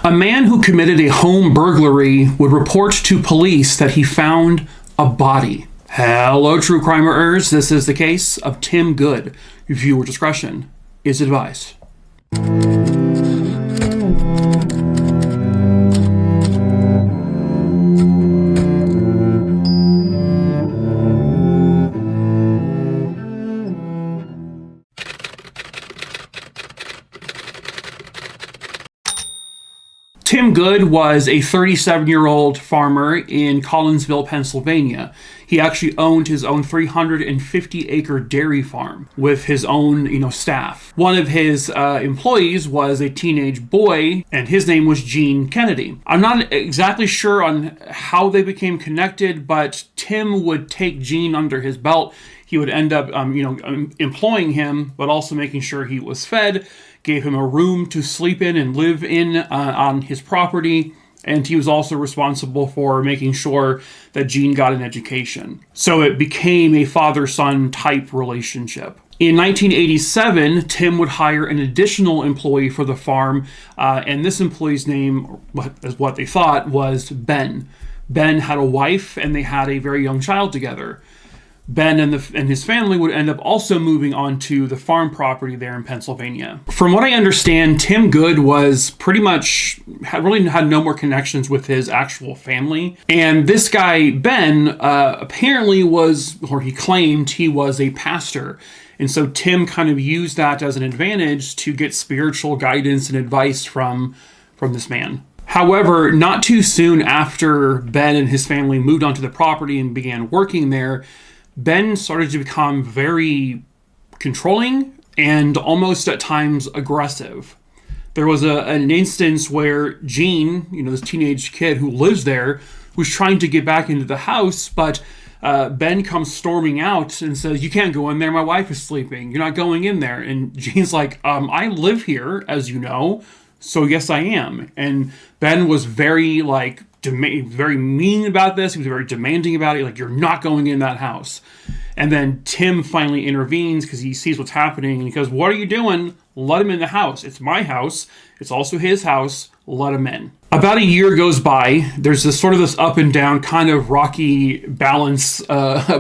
A man who committed a home burglary would report to police that he found a body. Hello, true crimeers. This is the case of Tim Good. Viewer discretion is advised. Tim Good was a 37-year-old farmer in Collinsville, Pennsylvania. He actually owned his own 350-acre dairy farm with his own, staff. One of his employees was a teenage boy, and his name was Gene Kennedy. I'm not exactly sure on how they became connected, but Tim would take Gene under his belt. He would end up, employing him, but also making sure he was fed, gave him a room to sleep in and live in on his property, and he was also responsible for making sure that Gene got an education. So it became a father-son type relationship. In 1987, Tim would hire an additional employee for the farm, and this employee's name, as what they thought, was Ben. Ben had a wife, and they had a very young child together. Ben and his family would end up also moving onto the farm property there in Pennsylvania. From what I understand, Tim Good was pretty much had no more connections with his actual family. And this guy, Ben, apparently was, or he claimed he was a pastor. And so Tim kind of used that as an advantage to get spiritual guidance and advice from this man. However, not too soon after Ben and his family moved onto the property and began working there, Ben started to become very controlling and almost at times aggressive. There was an instance where Gene, this teenage kid who lives there, was trying to get back into the house, but Ben comes storming out and says, "You can't go in there, my wife is sleeping. You're not going in there." And Gene's like, "I live here, as you know, so yes, I am." And Ben was very very mean about this. He was very demanding about it. You're not going in that house. And then Tim finally intervenes because he sees what's happening. And he goes, "What are you doing? Let him in the house. It's my house. It's also his house. Let him in." About a year goes by. There's this up and down kind of rocky balance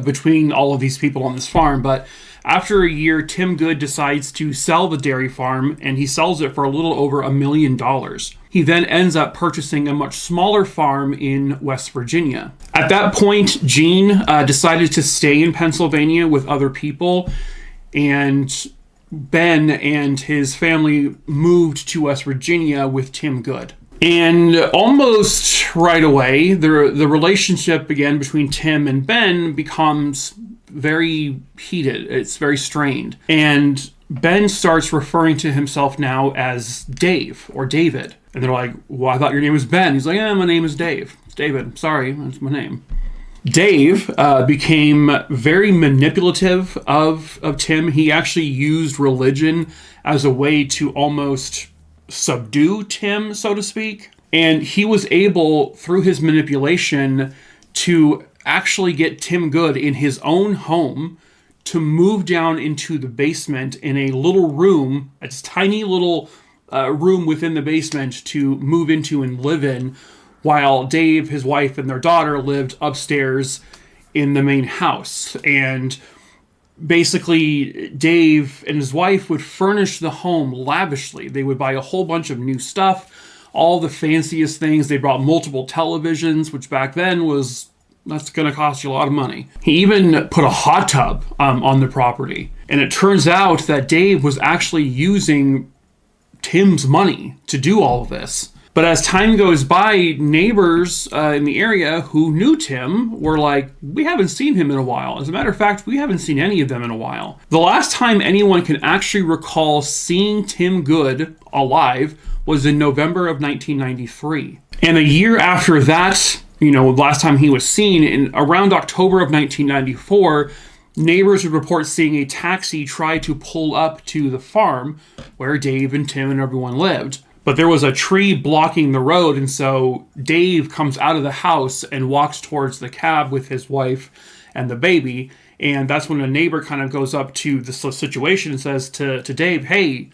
between all of these people on this farm. But after a year, Tim Good decides to sell the dairy farm, and he sells it for a little over $1 million. He then ends up purchasing a much smaller farm in West Virginia. At that point, Gene decided to stay in Pennsylvania with other people, and Ben and his family moved to West Virginia with Tim Good. And almost right away, the relationship again between Tim and Ben becomes very heated. It's very strained. And Ben starts referring to himself now as Dave or David. And they're like, "Well, I thought your name was Ben." He's like, "Yeah, my name is Dave. It's David. Sorry, that's my name." Dave became very manipulative of Tim. He actually used religion as a way to almost subdue Tim, so to speak. And he was able, through his manipulation, to actually get Tim Good in his own home to move down into the basement in a little room, a tiny little room within the basement to move into and live in, while Dave, his wife, and their daughter lived upstairs in the main house. And basically, Dave and his wife would furnish the home lavishly. They would buy a whole bunch of new stuff, all the fanciest things. They brought multiple televisions, which back then that's going to cost you a lot of money. He even put a hot tub on the property. And it turns out that Dave was actually using Tim's money to do all of this. But as time goes by, neighbors in the area who knew Tim were like, "We haven't seen him in a while. As a matter of fact, we haven't seen any of them in a while." The last time anyone can actually recall seeing Tim Good alive was in November of 1993. And a year after that, last time he was seen, in around October of 1994, neighbors would report seeing a taxi try to pull up to the farm where Dave and Tim and everyone lived. But there was a tree blocking the road, and so Dave comes out of the house and walks towards the cab with his wife and the baby. And that's when a neighbor kind of goes up to the situation and says to Dave, "Hey,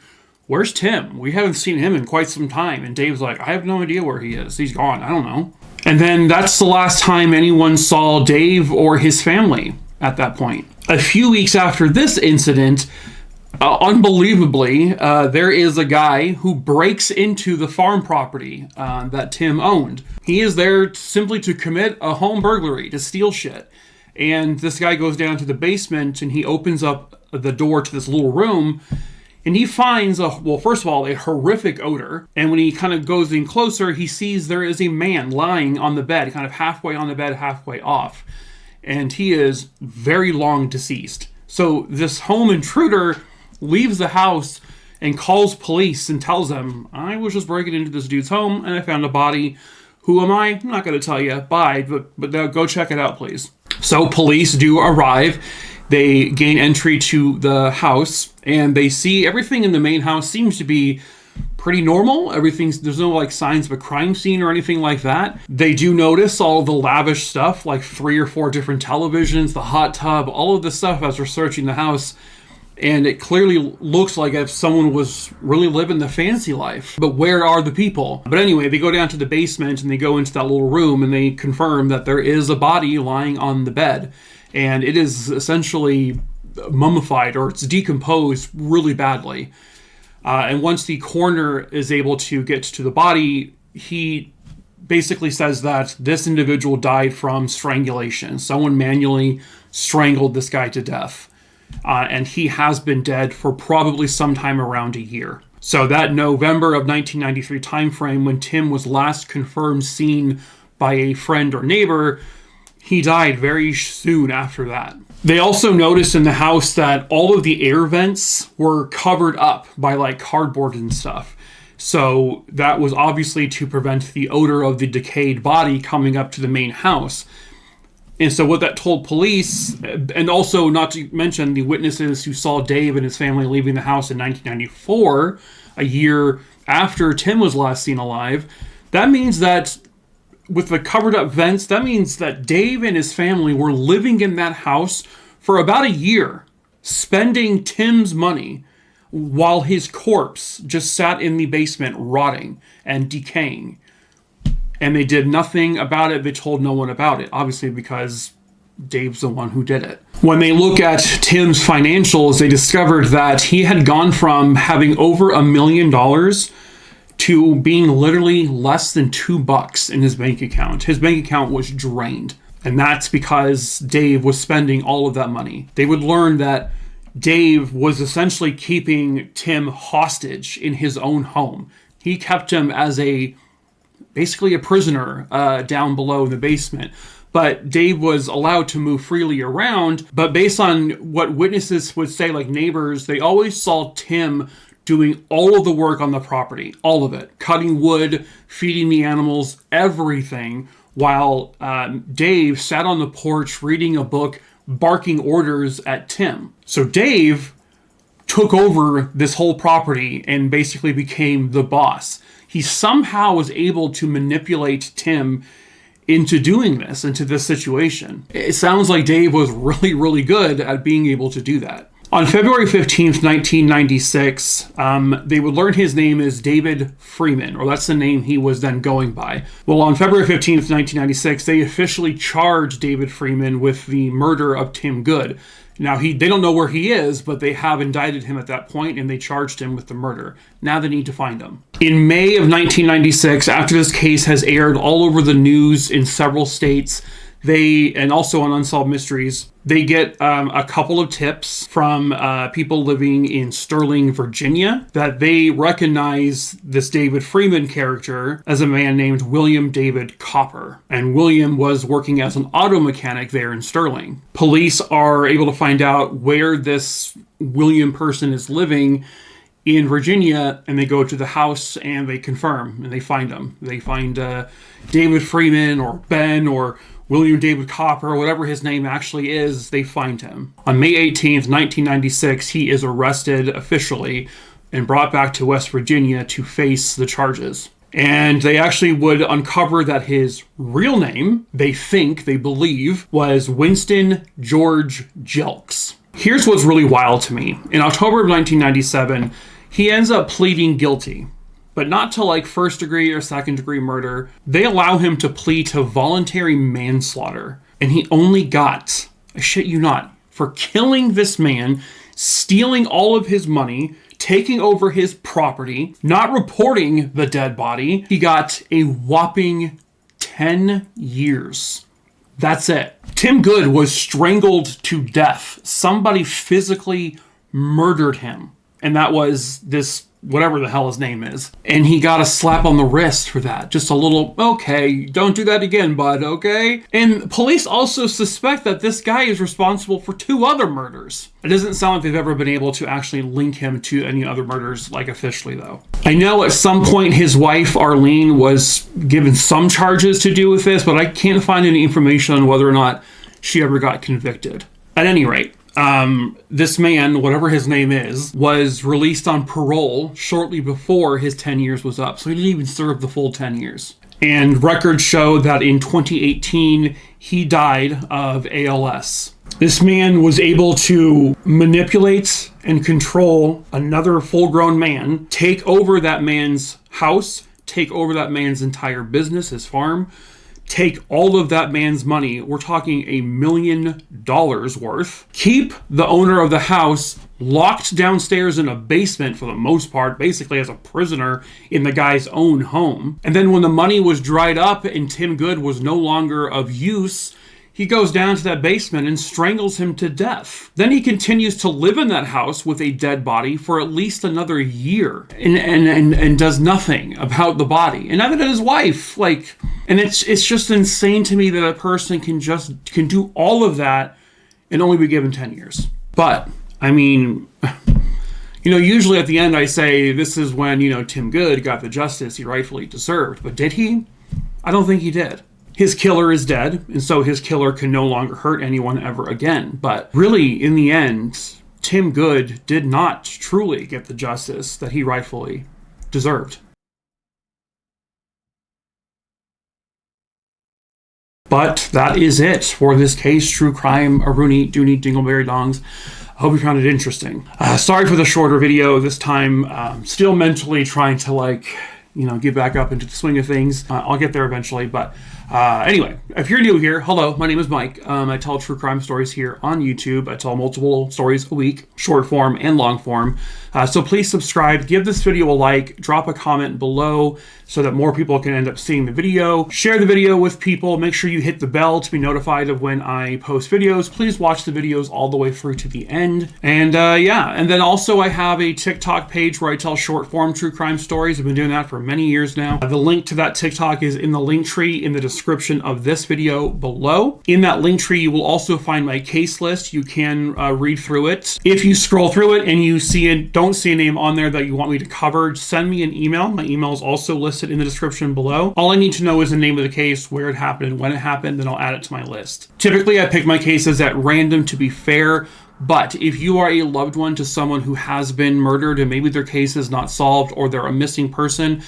where's Tim? We haven't seen him in quite some time. And Dave's like, I have no idea where he is. He's gone. I don't know. And then that's the last time anyone saw Dave or his family at that point. A few weeks after this incident, unbelievably, there is a guy who breaks into the farm property that Tim owned. He is there simply to commit a home burglary, to steal shit. And this guy goes down to the basement and he opens up the door to this little room and he finds, first of all, a horrific odor. And when he kind of goes in closer, he sees there is a man lying on the bed, kind of halfway on the bed, halfway off. And he is very long deceased. So this home intruder leaves the house and calls police and tells them, I was just breaking into this dude's home and I found a body. Who am I? I'm not going to tell you. Bye, but go check it out, please. So police do arrive. They gain entry to the house and they see everything in the main house seems to be pretty normal. There's no like signs of a crime scene or anything like that. They do notice all the lavish stuff, like 3 or 4 different televisions, the hot tub, all of this stuff as they're searching the house. And it clearly looks like if someone was really living the fancy life. But where are the people? But anyway, they go down to the basement and they go into that little room and they confirm that there is a body lying on the bed. And it is essentially mummified or it's decomposed really badly. And once the coroner is able to get to the body, he basically says that this individual died from strangulation. Someone manually strangled this guy to death. And he has been dead for probably sometime around a year. So that November of 1993 timeframe, when Tim was last confirmed seen by a friend or neighbor, he died very soon after that. They also noticed in the house that all of the air vents were covered up by like cardboard and stuff. So that was obviously to prevent the odor of the decayed body coming up to the main house. And so what that told police, and also not to mention the witnesses who saw Dave and his family leaving the house in 1994, a year after Tim was last seen alive, that means that with the covered up vents, that means that Dave and his family were living in that house for about a year, spending Tim's money while his corpse just sat in the basement rotting and decaying. And they did nothing about it. They told no one about it, obviously because Dave's the one who did it. When they look at Tim's financials, they discovered that he had gone from having over $1 million to being literally less than $2 in his bank account. His bank account was drained. And that's because Dave was spending all of that money. They would learn that Dave was essentially keeping Tim hostage in his own home. He kept him as basically a prisoner down below in the basement. But Dave was allowed to move freely around. But based on what witnesses would say, like neighbors, they always saw Tim doing all of the work on the property, all of it, cutting wood, feeding the animals, everything, while Dave sat on the porch reading a book, barking orders at Tim. So Dave took over this whole property and basically became the boss. He somehow was able to manipulate Tim into doing this, into this situation. It sounds like Dave was really, really good at being able to do that. On February 15th, 1996, they would learn his name is David Freeman, or that's the name he was then going by. Well, on February 15th, 1996, they officially charged David Freeman with the murder of Tim Good. Now, they don't know where he is, but they have indicted him at that point, and they charged him with the murder. Now they need to find him. In May of 1996, after this case has aired all over the news in several states, and also on Unsolved Mysteries, they get a couple of tips from people living in Sterling, Virginia, that they recognize this David Freeman character as a man named William David Copper. And William was working as an auto mechanic there in Sterling. Police are able to find out where this William person is living in Virginia, and they go to the house and they confirm, and they find him. They find David Freeman or Ben or William David Copper, or whatever his name actually is, they find him. On May 18th, 1996, he is arrested officially and brought back to West Virginia to face the charges. And they actually would uncover that his real name, they believe, was Winston George Jelks. Here's what's really wild to me. In October of 1997, He ends up pleading guilty, but not to like first degree or second degree murder. They allow him to plead to voluntary manslaughter. And he only got, I shit you not, for killing this man, stealing all of his money, taking over his property, not reporting the dead body, he got a whopping 10 years. That's it. Tim Good was strangled to death. Somebody physically murdered him. And that was this, whatever the hell his name is. And he got a slap on the wrist for that. Just a little, okay, don't do that again, bud, okay? And police also suspect that this guy is responsible for 2 other murders. It doesn't sound like they've ever been able to actually link him to any other murders, like officially, though. I know at some point his wife, Arlene, was given some charges to do with this, but I can't find any information on whether or not she ever got convicted. At any rate, this man, whatever his name is, was released on parole shortly before his 10 years was up. So he didn't even serve the full 10 years. And records show that in 2018, he died of ALS. This man was able to manipulate and control another full-grown man, take over that man's house, take over that man's entire business, his farm, take all of that man's money, we're talking $1 million worth, keep the owner of the house locked downstairs in a basement for the most part, basically as a prisoner in the guy's own home. And then when the money was dried up and Tim Good was no longer of use, he goes down to that basement and strangles him to death. Then he continues to live in that house with a dead body for at least another year and does nothing about the body. And neither did his wife. And it's just insane to me that a person can do all of that and only be given 10 years. But, I mean, usually at the end I say this is when, Tim Good got the justice he rightfully deserved. But did he? I don't think he did. His killer is dead, and so his killer can no longer hurt anyone ever again. But really, in the end, Tim Good did not truly get the justice that he rightfully deserved. But that is it for this case, True Crime, Aruni, Dooney, Dingleberry Dongs. I hope you found it interesting. Sorry for the shorter video this time. Still mentally trying to get back up into the swing of things. I'll get there eventually, but anyway, if you're new here, hello, my name is Mike. I tell true crime stories here on YouTube. I tell multiple stories a week, short form and long form. So please subscribe, give this video a like, drop a comment below so that more people can end up seeing the video. Share the video with people. Make sure you hit the bell to be notified of when I post videos. Please watch the videos all the way through to the end. And yeah, and then also I have a TikTok page where I tell short form true crime stories. I've been doing that for many years now. The link to that TikTok is in the link tree in the description of this video below. In that link tree, you will also find my case list. You can read through it. If you scroll through it and you don't see a name on there that you want me to cover, send me an email. My email is also listed in the description below. All I need to know is the name of the case, where it happened, and when it happened, then I'll add it to my list. Typically, I pick my cases at random to be fair, but if you are a loved one to someone who has been murdered and maybe their case is not solved or they're a missing person,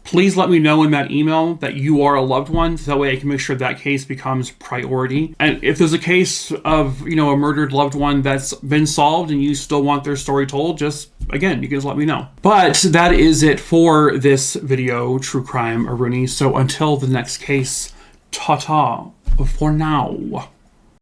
please let me know in that email that you are a loved one, so that way I can make sure that case becomes priority. And if there's a case of, a murdered loved one that's been solved and you still want their story told, just, again, you can just let me know. But that is it for this video, True Crime Aruni. So until the next case, ta-ta for now.